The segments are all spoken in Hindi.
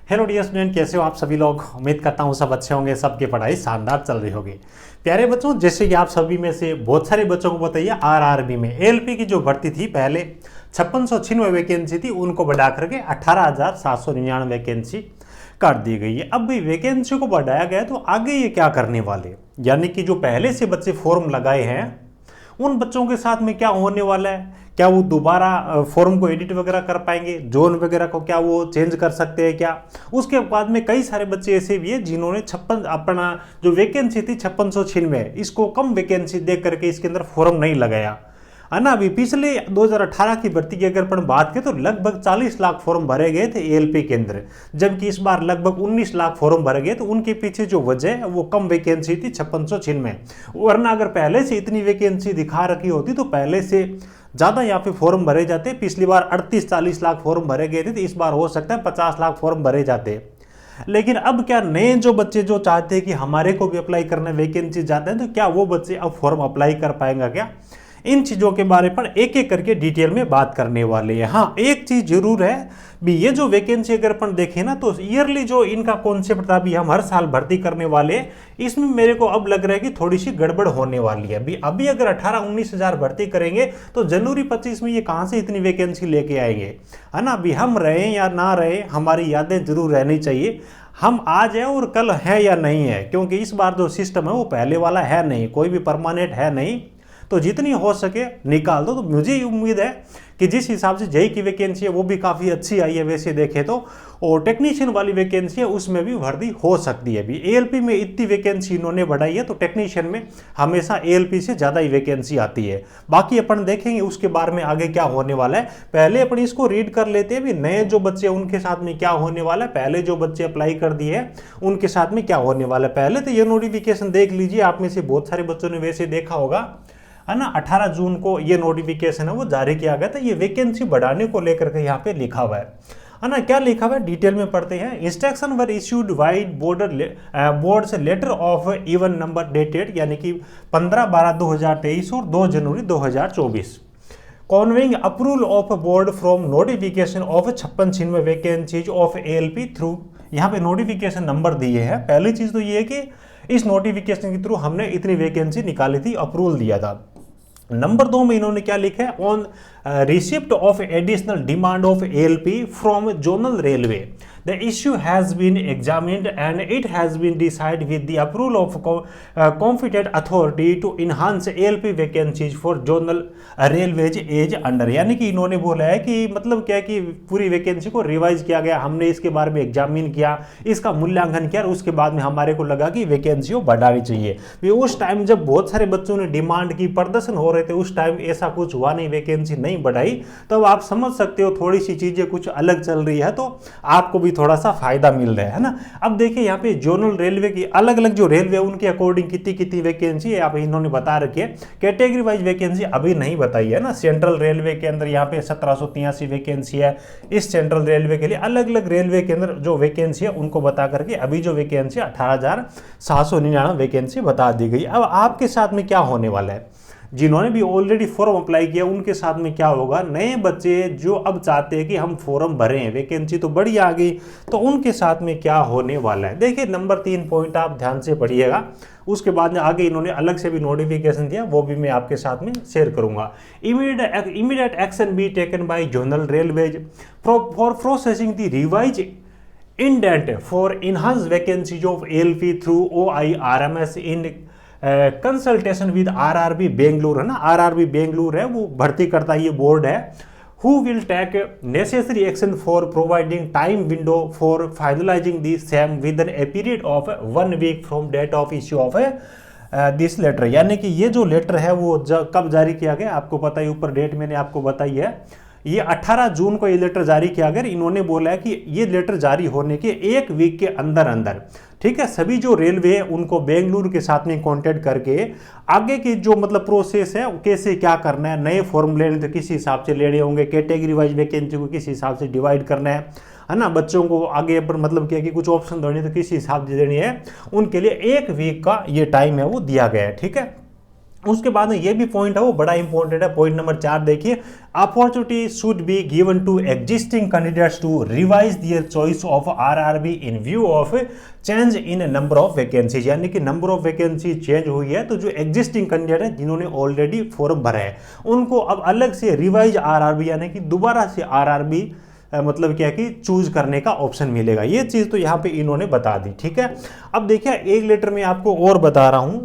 हेलो डियर स्टूडेंट, कैसे हो आप सभी लोग। उम्मीद करता हूँ सब अच्छे होंगे, सबकी पढ़ाई शानदार चल रही होगी। प्यारे बच्चों, जैसे कि आप सभी में से बहुत सारे बच्चों को बताइए, आरआरबी में एएलपी की जो भर्ती थी पहले 5696 वैकेंसी थी, उनको बढ़ा करके 18,799 वैकेंसी कर दी गई है। अब भाई वैकेंसी को बढ़ाया गया तो आगे ये क्या करने वाले, यानी कि जो पहले से बच्चे फॉर्म लगाए हैं उन बच्चों के साथ में क्या होने वाला है। क्या वो दोबारा फॉर्म को एडिट वगैरह कर पाएंगे, जोन वगैरह को क्या वो चेंज कर सकते हैं क्या। उसके बाद में कई सारे बच्चे ऐसे भी हैं जिन्होंने 56 अपना जो वैकेंसी थी 5696, इसको कम वैकेंसी देख करके इसके अंदर फॉर्म नहीं लगाया है ना। अभी पिछले 2018 की भर्ती की अगर अपन बात करें तो लगभग 40 लाख फॉर्म भरे गए थे एएलपी के अंदर, जबकि इस बार लगभग 19 लाख फॉर्म भरे गए। तो उनके पीछे जो वजह है वो कम वैकेंसी थी 5696, वरना अगर पहले से इतनी वैकेंसी दिखा रखी होती तो पहले से ज़्यादा यहाँ पे फॉर्म भरे जाते। पिछली बार 38-40 लाख फॉर्म भरे गए थे, तो इस बार हो सकता है 50 लाख फॉर्म भरे जाते। लेकिन अब क्या नए जो बच्चे जो चाहते हैं कि हमारे को भी अप्लाई करना, वैकेंसी जाते हैं, तो क्या वो बच्चे अब फॉर्म अप्लाई कर पाएंगे क्या। इन चीज़ों के बारे पर एक एक करके डिटेल में बात करने वाले हैं। हाँ, एक चीज़ जरूर है भी, ये जो वैकेंसी अगर अपन देखें ना तो ईयरली जो इनका कॉन्सेप्ट था भी हम हर साल भर्ती करने वाले, इसमें मेरे को अब लग रहा है कि थोड़ी सी गड़बड़ होने वाली है। अभी अगर 18-19 हज़ार भर्ती करेंगे तो जनवरी 25 में ये कहाँ से इतनी वैकेंसी लेके आएंगे, है ना। अभी हम रहे या ना रहे, हमारी यादें जरूर रहनी चाहिए, हम आज है और कल है या नहीं है, क्योंकि इस बार जो सिस्टम है वो पहले वाला है नहीं, कोई भी परमानेंट है नहीं। तो जितनी हो सके निकाल दो। तो मुझे उम्मीद है कि जिस हिसाब से जेई की वैकेंसी है वो भी काफ़ी अच्छी आई है वैसे देखें तो, और टेक्नीशियन वाली वैकेंसी है उसमें भी भर्ती हो सकती है। भी एएलपी में इतनी वैकेंसी इन्होंने बढ़ाई है तो टेक्नीशियन में हमेशा एएलपी से ज़्यादा ही वैकेंसी आती है। बाकी अपन देखेंगे उसके बारे में आगे क्या होने वाला है। पहले अपन इसको रीड कर लेते हैं भी, नए जो बच्चे उनके साथ में क्या होने वाला है, पहले जो बच्चे अप्लाई कर दिए हैं उनके साथ में क्या होने वाला है। पहले तो ये नोटिफिकेशन देख लीजिए, आप में से बहुत सारे बच्चों ने वैसे देखा होगा, है ना। 18 जून को ये नोटिफिकेशन है वो जारी किया गया था। ये वैकेंसी बढ़ाने को लेकर के यहाँ पे लिखा हुआ है ना। क्या लिखा हुआ है डिटेल में पढ़ते हैं। Instruction were issued vide board से letter of even number dated, यानी कि 15/12/2023 और 2 जनवरी 2024, conveying approval of board from notification of 5696 vacancies of ALP through. यहाँ पे नोटिफिकेशन नंबर दिए हैं। पहली चीज तो ये है कि इस नोटिफिकेशन के थ्रू हमने इतनी वैकेंसी निकाली थी, अप्रूवल दिया था। नंबर 2 में इन्होंने क्या लिखा है, on receipt of additional demand of ALP from zonal railway the issue has been examined and it has been decided with the approval of competent authority to enhance ALP vacancies for zonal railways age under। यानी कि इन्होंने बोला है कि मतलब क्या है कि पूरी वैकेंसी को रिवाइज किया गया, हमने इसके बारे में एग्जामिन किया, इसका मूल्यांकन किया, और उसके बाद में हमारे को लगा कि वैकेंसी को बढ़ानी चाहिए। उस टाइम जब बहुत सारे बच्चों ने डिमांड की, प्रदर्शन हो रहे थे, उस टाइम ऐसा कुछ हुआ नहीं, वैकेंसी नहीं बढ़ाई। तब आप समझ सकते हो थोड़ी सी चीजें कुछ अलग चल रही है तो आपको भी थोड़ा सा फायदा मिल रहा है ना। अब देखिए यहाँ पे जोनल रेलवे की अलग अलग जो रेलवे उनके अकॉर्डिंग कितनी कितनी वैकेंसी है आप इन्होंने बता रखी है। कैटेगरी वाइज वैकेंसी अभी नहीं बताई है ना। सेंट्रल रेलवे के अंदर यहाँ पे 1783 वैकेंसी है। इस सेंट्रल रेलवे के लिए अलग अलग रेलवे के अंदर जो वैकेंसी है उनको बता करके अभी जो वैकेंसी 18,799 वैकेंसी बता दी गई। अब आपके साथ में क्या होने वाला है, जिन्होंने भी ऑलरेडी फॉर्म अप्लाई किया उनके साथ में क्या होगा, नए बच्चे जो अब चाहते हैं कि हम फॉर्म भरें, वैकेंसी तो बड़ी आ गई, तो उनके साथ में क्या होने वाला है। देखिए नंबर 3 पॉइंट आप ध्यान से पढ़िएगा, उसके बाद में आगे इन्होंने अलग से भी नोटिफिकेशन दिया, वो भी मैं आपके साथ में शेयर करूंगा। Immediate action be taken by zonal railways for processing the revise indent for enhance vacancies of ALP through OIRMS in consultation with RRB Bengaluru, है ना। आरआरबी बेंगलुरु है वो भर्ती करता है, ये बोर्ड है। Who will take necessary action for providing time window for finalising the same with an a period of 1 week from date of issue of this letter. यानी कि ये जो लेटर है वो कब जारी किया गया आपको पता है, ऊपर डेट मैंने आपको बताई है। ये 18 जून को ये लेटर जारी किया गया। इन्होंने बोला है कि ये लेटर जारी होने के 1 वीक के अंदर अंदर, ठीक है, सभी जो रेलवे है उनको बेंगलुरु के साथ में कांटेक्ट करके आगे की जो मतलब प्रोसेस है कैसे क्या करना है, नए फॉर्म लेने तो किस हिसाब से लेने होंगे, कैटेगरी वाइज वैकेंसी को किस हिसाब से डिवाइड करना है ना, बच्चों को आगे पर मतलब क्या कि कुछ ऑप्शन देने तो किस हिसाब से देनी है, उनके लिए 1 वीक का ये टाइम है वो दिया गया है, ठीक है। उसके बाद में ये भी पॉइंट है वो बड़ा इंपॉर्टेंट है, पॉइंट नंबर 4 देखिए, opportunity should be given to existing candidates to revise their choice of RRB in view of change in number of vacancies, यानी कि नंबर ऑफ वैकेंसी चेंज हुई है तो जो एग्जिस्टिंग कैंडिडेट है जिन्होंने ऑलरेडी फॉर्म भरा है उनको अब अलग से रिवाइज आरआरबी यानी कि दोबारा से आरआरबी मतलब क्या कि चूज करने का ऑप्शन मिलेगा। ये चीज़ तो यहाँ पे इन्होंने बता दी, ठीक है। अब देखिए एक लेटर में आपको और बता रहा हूँ,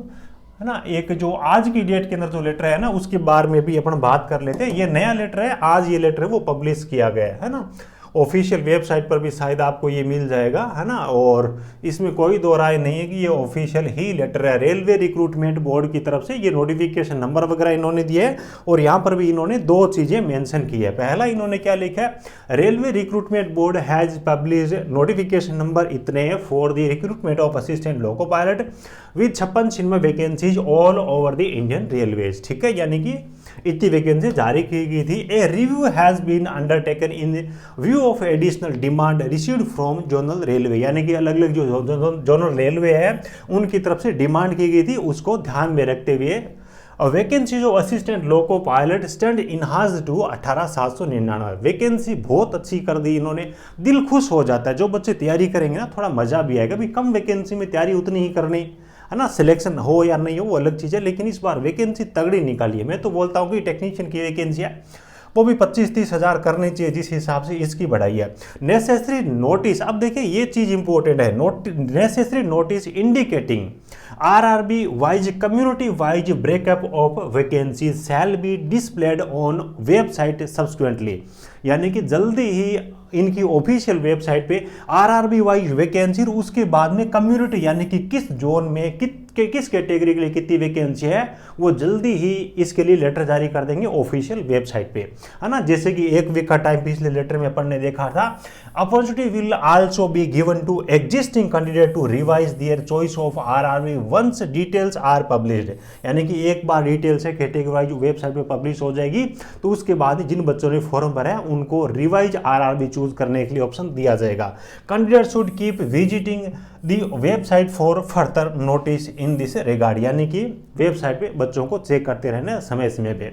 है ना, एक जो आज की डेट के अंदर जो लेटर है ना उसके बारे में भी अपन बात कर लेते हैं। ये नया लेटर है, आज ये लेटर है वो पब्लिश किया गया है ना, ऑफिशियल वेबसाइट पर भी शायद आपको ये मिल जाएगा, है ना। और इसमें कोई दो राय नहीं है कि ये ऑफिशियल ही लेटर है, रेलवे रिक्रूटमेंट बोर्ड की तरफ से ये नोटिफिकेशन नंबर वगैरह इन्होंने दिए है। और यहाँ पर भी इन्होंने दो चीज़ें मेंशन की है। पहला इन्होंने क्या लिखा है, railway recruitment board has publish notification number इतने for the recruitment of assistant loco pilot with 56 vacancies all over the Indian railways, ठीक है, यानी कि इतनी वैकेंसी जारी की गई थी। A review has been undertaken in view of additional demand received from zonal railway, यानी कि अलग अलग जो जोनल रेलवे है उनकी तरफ से डिमांड की गई थी, उसको ध्यान में रखते हुए वैकेंसी जो assistant loco pilot stand enhanced to 18,799 vacancy बहुत अच्छी कर दी इन्होंने। दिल खुश हो जाता है, जो बच्चे तैयारी करेंगे ना थोड़ा मजा भी आएगा, भी कम वैकेंसी में तैयारी उतनी ही करनी है ना, सिलेक्शन हो या नहीं हो वो अलग चीज़ है, लेकिन इस बार वैकेंसी तगड़ी निकाली है। मैं तो बोलता हूँ कि टेक्नीशियन की वैकेंसी है वो भी 25-30 हज़ार करनी चाहिए जिस हिसाब से इसकी बढ़ाई है। नेसेसरी नोटिस, अब देखिए ये चीज़ इंपॉर्टेंट है, necessary notice indicating RRB wise community wise breakup of vacancy shall be displayed on website subsequently, यानी कि जल्दी ही इनकी ऑफिशियल वेबसाइट पे आरआरबी वाइज वैकेंसी, उसके बाद में कम्युनिटी यानी कि किस जोन में किस कैटेगरी के लिए कितनी वैकेंसी है वो जल्दी ही इसके लिए लेटर जारी कर देंगे ऑफिशियल वेबसाइट पे, है ना। जैसे कि एक वीक का टाइम पिछले लेटर में अपन ने देखा था, opportunity will also be given to existing candidate to revise their choice of RRB once details are published, यानी कि एक बार डिटेल से कैटेगरी वाइज वेबसाइट पे पब्लिश हो जाएगी तो उसके बाद जिन बच्चों ने फॉर्म भरा है उनको रिवाइज आरआरबी चूज करने के लिए ऑप्शन दिया जाएगा। Candidate should keep visiting the website for further notice in this regard, यानी कि वेबसाइट पे बच्चों को चेक करते रहना समय समय पे।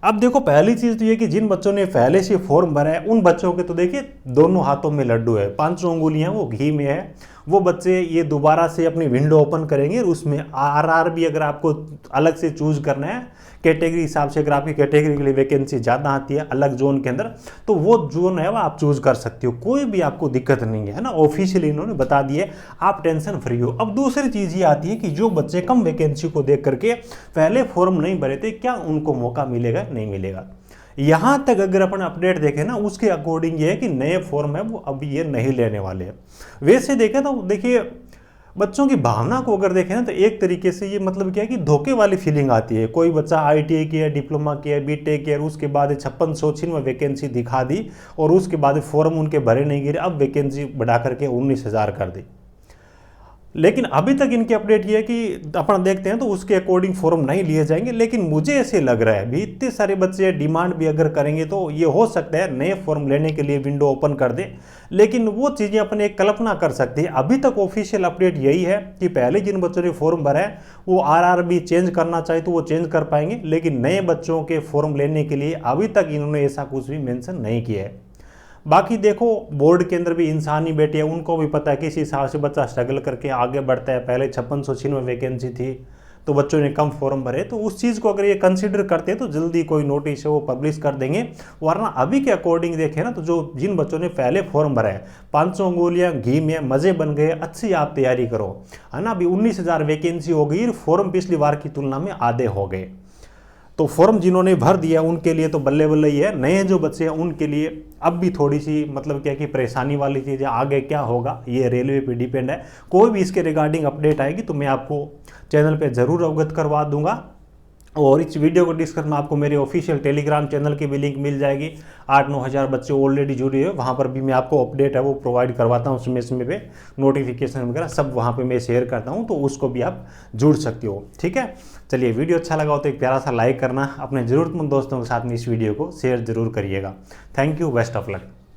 अब देखो पहली चीज तो ये कि जिन बच्चों ने पहले से फॉर्म भरा है उन बच्चों के तो देखिए दोनों हाथों में लड्डू है, 5 उंगलियां वो घी में है। वो बच्चे ये दोबारा से अपनी विंडो ओपन करेंगे और उसमें आरआरबी अगर आपको अलग से चूज करना है कैटेगरी हिसाब से, अगर आपकी कैटेगरी के लिए वैकेंसी ज़्यादा आती है अलग जोन के अंदर तो वो जोन है वो आप चूज कर सकते हो, कोई भी आपको दिक्कत नहीं है ना, ऑफिशियली इन्होंने बता दिए, आप टेंशन फ्री हो। अब दूसरी चीज़ ये आती है कि जो बच्चे कम वैकेंसी को देख करके पहले फॉर्म नहीं भरे थे क्या उनको मौका मिलेगा नहीं मिलेगा। यहाँ तक अगर अपन अपडेट देखें ना उसके अकॉर्डिंग ये है कि नए फॉर्म है वो अभी ये नहीं लेने वाले हैं। वैसे देखें तो देखिए बच्चों की भावना को अगर देखें ना तो एक तरीके से ये मतलब क्या है कि धोखे वाली फीलिंग आती है। कोई बच्चा ITI किया, डिप्लोमा किया, बीटेक किया, उसके बाद 5696 वैकेंसी दिखा दी और उसके बाद फॉर्म उनके भरे नहीं गिरे, अब वैकेंसी बढ़ा करके 19,000 कर दी। लेकिन अभी तक इनकी अपडेट ये है कि अपन देखते हैं तो उसके अकॉर्डिंग फॉर्म नहीं लिए जाएंगे। लेकिन मुझे ऐसे लग रहा है भी इतने सारे बच्चे डिमांड भी अगर करेंगे तो ये हो सकता है नए फॉर्म लेने के लिए विंडो ओपन कर दे, लेकिन वो चीज़ें अपन एक कल्पना कर सकते हैं। अभी तक ऑफिशियल अपडेट यही है कि पहले जिन बच्चों ने फॉर्म भरा है वो आरआरबी चेंज करना चाहे तो वो चेंज कर पाएंगे, लेकिन नए बच्चों के फॉर्म लेने के लिए अभी तक इन्होंने ऐसा कुछ भी मेंशन नहीं किया है। बाकी देखो बोर्ड के अंदर भी इंसान ही बैठे हैं, उनको भी पता है किस हिसाब से बच्चा स्ट्रगल करके आगे बढ़ता है। पहले 5696 वैकेंसी थी तो बच्चों ने कम फॉर्म भरे, तो उस चीज़ को अगर ये कंसीडर करते हैं तो जल्दी कोई नोटिस है वो पब्लिश कर देंगे। वरना अभी के अकॉर्डिंग देखें ना तो जो जिन बच्चों ने पहले फॉर्म भरा है 500 उंगलियां घी में मज़े बन गए, अच्छी आप तैयारी करो, है ना। अभी 19,000 वैकेंसी हो गई, फॉर्म पिछली बार की तुलना में आधे हो गए। तो फॉर्म जिन्होंने भर दिया उनके लिए तो बल्ले बल्ले ही है, नए जो बच्चे हैं उनके लिए अब भी थोड़ी सी मतलब क्या कि परेशानी वाली चीज़ है। आगे क्या होगा ये रेलवे पे डिपेंड है। कोई भी इसके रिगार्डिंग अपडेट आएगी तो मैं आपको चैनल पे ज़रूर अवगत करवा दूंगा। और इस वीडियो को डिस्कस में आपको मेरे ऑफिशियल टेलीग्राम चैनल की भी लिंक मिल जाएगी। 8-9 हज़ार बच्चे ऑलरेडी जुड़े हुए, वहाँ पर भी मैं आपको अपडेट है वो प्रोवाइड करवाता हूँ समय समय पे, नोटिफिकेशन वगैरह सब वहाँ पे मैं शेयर करता हूँ, तो उसको भी आप जुड़ सकते हो। ठीक है, चलिए वीडियो अच्छा लगा हो तो एक प्यारा सा लाइक करना, अपने ज़रूरतमंद दोस्तों के साथ में इस वीडियो को शेयर जरूर करिएगा। Thank you, best of luck.